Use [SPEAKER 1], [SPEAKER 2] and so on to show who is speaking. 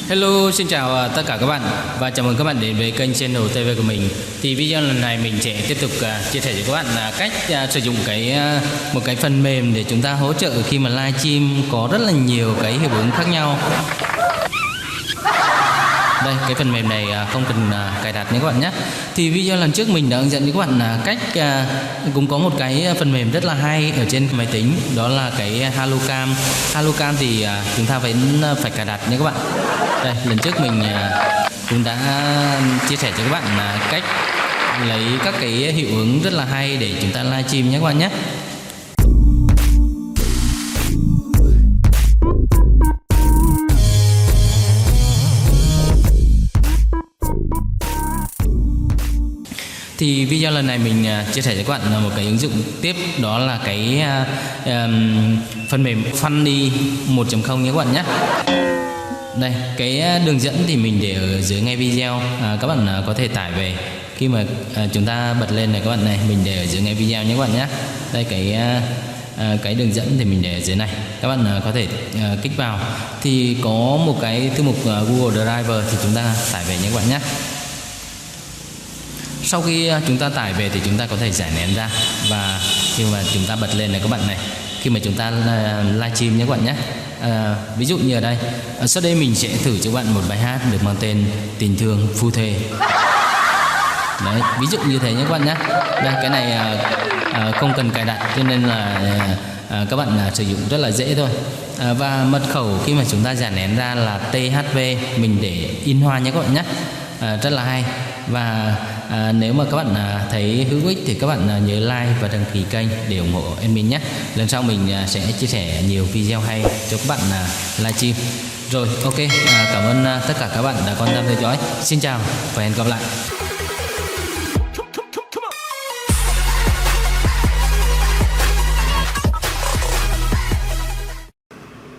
[SPEAKER 1] Hello, xin chào tất cả các bạn và chào mừng các bạn đến với kênh channel TV của mình. Thì video lần này mình sẽ tiếp tục chia sẻ cho các bạn là cách sử dụng một cái phần mềm để chúng ta hỗ trợ khi mà livestream có rất là nhiều cái hiệu ứng khác nhau. Đây, cái phần mềm này không cần cài đặt nhé các bạn nhé. Thì video lần trước mình đã hướng dẫn cho các bạn cách cũng có một cái phần mềm rất là hay ở trên máy tính, đó là cái HelloCam. HelloCam thì chúng ta phải cài đặt nhé các bạn. Đây, lần trước mình cũng đã chia sẻ cho các bạn cách lấy các cái hiệu ứng rất là hay để chúng ta livestream nhé các bạn nhé. Thì video lần này mình chia sẻ cho các bạn một cái ứng dụng tiếp, đó là cái phần mềm Funny 1.0 nhé các bạn nhé. Đây, cái đường dẫn thì mình để ở dưới ngay video, các bạn có thể tải về khi mà chúng ta bật lên này các bạn này, mình để ở dưới ngay video nhé các bạn nhé. Đây, cái đường dẫn thì mình để ở dưới này, các bạn có thể kích vào thì có một cái thư mục Google Drive thì chúng ta tải về nhé các bạn nhé. Sau khi chúng ta tải về thì chúng ta có thể giải nén ra, và khi mà chúng ta bật lên này các bạn này, khi mà chúng ta livestream nhé các bạn nhé. Ví dụ như ở đây, sau đây mình sẽ thử cho các bạn một bài hát được mang tên Tình Thương Phu Thê. Đấy, ví dụ như thế nhé các bạn nhé. Đây, cái này không cần cài đặt cho nên là các bạn sử dụng rất là dễ thôi. Và mật khẩu khi mà chúng ta giải nén ra là THV, mình để in hoa nhé các bạn nhé. Rất là hay. Và nếu mà các bạn thấy hữu ích thì các bạn nhớ like và đăng ký kênh để ủng hộ admin nhé. Lần sau mình sẽ chia sẻ nhiều video hay cho các bạn livestream. Rồi, ok, cảm ơn tất cả các bạn đã quan tâm theo dõi. Xin chào và hẹn gặp lại.